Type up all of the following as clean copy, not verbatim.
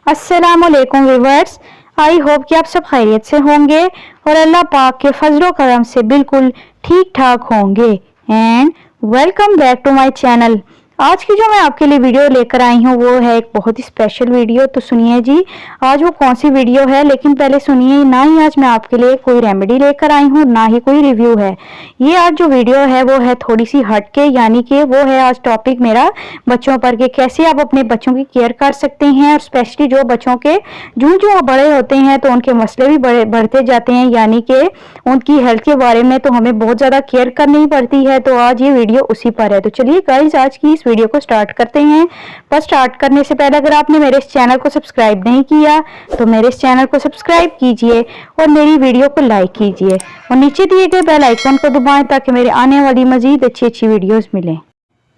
अस्सलामुअलैकुम viewers. I hope कि आप सब खैरियत से होंगे और अल्लाह पाक के फजलो करम से बिल्कुल ठीक ठाक होंगे। And welcome back to my channel. आज की जो मैं आपके लिए वीडियो लेकर आई हूँ वो है एक बहुत ही स्पेशल वीडियो। तो सुनिए जी आज वो कौन सी वीडियो है, लेकिन पहले सुनिए। ना ही आज मैं आपके लिए कोई रेमेडी लेकर आई हूँ, ना ही कोई रिव्यू है। ये आज जो वीडियो है वो है थोड़ी सी हटके, यानी कि वो है आज टॉपिक मेरा बच्चों पर के कैसे आप अपने बच्चों की केयर कर सकते हैं। और स्पेशली जो बच्चों के जो बड़े होते हैं तो उनके मसले भी बढ़ते जाते हैं, यानी कि उनकी हेल्थ के बारे में तो हमें बहुत ज्यादा केयर करनी पड़ती है। तो आज ये वीडियो उसी पर है। तो चलिए गाइस आज की इस वीडियो को स्टार्ट करते हैं। पर स्टार्ट करने से पहले अगर आपने मेरे इस चैनल को सब्सक्राइब नहीं किया तो मेरे इस चैनल को सब्सक्राइब कीजिए और मेरी वीडियो को लाइक कीजिए और नीचे दिए गए बेल आइकन को दबाएं ताकि मेरे आने वाली मजीद अच्छी वीडियोस मिलें।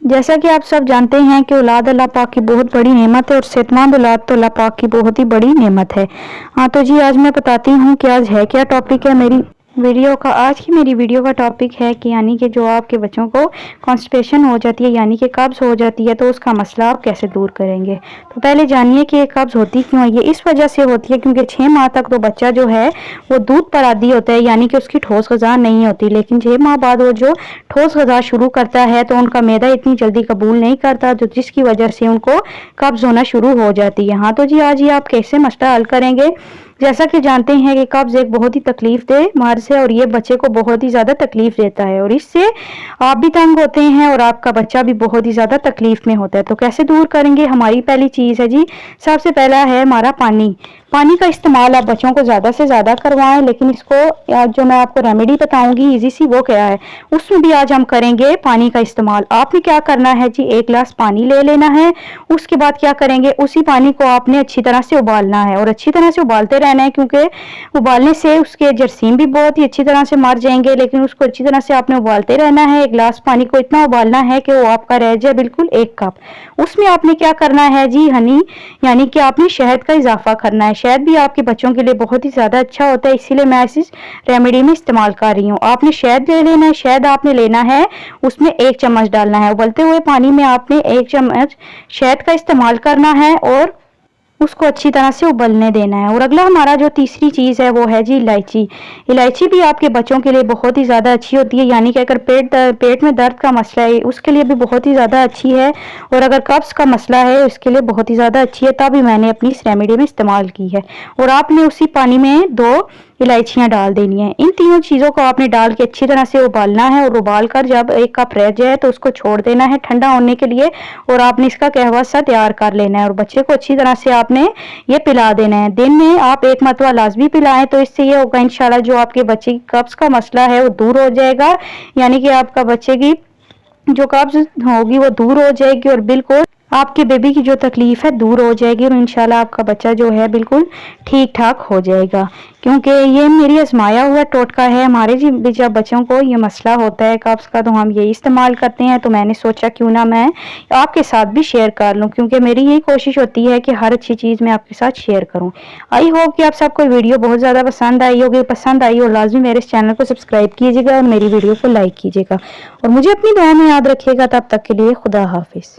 जैसा कि आप सब जानते हैं कि औलाद अल्लाह पाक की बहुत बड़ी नेमत है और सेहतमंद औलाद तो अल्लाह पाक की बहुत ही बड़ी नेमत है। हाँ तो जी आज मैं बताती हूँ कि आज है क्या टॉपिक है मेरी वीडियो का। आज की मेरी वीडियो का टॉपिक है कि यानी कि जो आपके बच्चों को कॉन्स्टिपेशन हो जाती है, यानी कि कब्ज हो जाती है, तो उसका मसला आप कैसे दूर करेंगे। तो पहले जानिए कि कब्ज होती क्यों है। ये इस वजह से होती है क्योंकि 6 माह तक तो बच्चा जो है वो दूध पर आदी होता है, यानी कि उसकी ठोस ग़िज़ा नहीं होती। लेकिन 6 माह बाद वो जो ठोस ग़िज़ा शुरू करता है तो उनका मैदा इतनी जल्दी कबूल नहीं करता, जो जिसकी वजह से उनको कब्ज होना शुरू हो जाती है। हाँ तो जी आज ये आप कैसे मसला हल करेंगे। जैसा कि जानते हैं कि कब्ज एक बहुत ही तकलीफ दे मर्ज है और ये बच्चे को बहुत ही ज्यादा तकलीफ देता है और इससे आप भी तंग होते हैं और आपका बच्चा भी बहुत ही ज्यादा तकलीफ में होता है। तो कैसे दूर करेंगे। हमारी पहली चीज है जी, सबसे पहला है हमारा पानी का इस्तेमाल आप बच्चों को ज्यादा से ज्यादा करवाएं। लेकिन इसको आज जो मैं आपको रेमेडी बताऊंगी इजी सी, वो क्या है उसमें भी आज हम करेंगे पानी का इस्तेमाल। आपने क्या करना है जी, 1 गिलास पानी ले लेना है। उसके बाद क्या करेंगे, उसी पानी को आपने अच्छी तरह से उबालना है और अच्छी तरह से उबालते रहना है, क्योंकि उबालने से उसके जरासीम भी बहुत ही अच्छी तरह से मर जाएंगे। लेकिन उसको अच्छी तरह से आपने उबालते रहना है। 1 गिलास पानी को इतना उबालना है कि वो आपका रह जाए बिल्कुल 1 कप। उसमें आपने क्या करना है जी, हनी यानी कि आपने शहद का इजाफा करना है। शहद भी आपके बच्चों के लिए बहुत ही ज्यादा अच्छा होता है, इसीलिए मैं इस रेमेडी में इस्तेमाल कर रही हूँ। आपने शहद ले लेना है। शहद आपने लेना है, उसमें 1 चम्मच डालना है। उबलते हुए पानी में आपने 1 चम्मच शहद का इस्तेमाल करना है और उसको अच्छी तरह से उबलने देना है। और अगला हमारा जो तीसरी चीज़ है वो है जी इलायची। इलायची भी आपके बच्चों के लिए बहुत ही ज़्यादा अच्छी होती है, यानी कि अगर पेट में दर्द का मसला है उसके लिए भी बहुत ही ज़्यादा अच्छी है और अगर कब्ज़ का मसला है उसके लिए बहुत ही ज़्यादा अच्छी है। तभी मैंने अपनी इस रेमेडी में इस्तेमाल की है। और आपने उसी पानी में 2 इलायचियाँ डाल देनी है। इन तीनों चीज़ों को आपने डाल के अच्छी तरह से उबालना है और उबाल कर जब 1 कप रह जाए तो उसको छोड़ देना है ठंडा होने के लिए और आपने इसका कहवा सा तैयार कर लेना है और बच्चे को अच्छी तरह से आपने ये पिला देना है। दिन में आप 1 मरतबा लाजमी पिलाएं, तो इससे ये होगा इंशाल्लाह जो आपके बच्चे की कब्ज का मसला है वो दूर हो जाएगा, यानी कि आपका बच्चे की जो कब्ज होगी वो दूर हो जाएगी और बिल्कुल आपके बेबी की जो तकलीफ है दूर हो जाएगी और इंशाल्लाह आपका बच्चा जो है बिल्कुल ठीक ठाक हो जाएगा। क्योंकि ये मेरी आजमाया हुआ टोटका है। हमारे जब बच्चों को ये मसला होता है कब्ज का तो हम यही इस्तेमाल करते हैं। तो मैंने सोचा क्यों ना मैं आपके साथ भी शेयर कर लूँ, क्योंकि मेरी यही कोशिश होती है कि हर अच्छी चीज़ मैं आपके साथ शेयर करूँ। आई होप कि आप सबको वीडियो बहुत ज़्यादा पसंद आई होगी। पसंद आई हो लाजमी मेरे इस चैनल को सब्सक्राइब कीजिएगा और मेरी वीडियो को लाइक कीजिएगा और मुझे अपनी दुआ में याद रखिएगा। तब तक के लिए खुदा हाफिज़।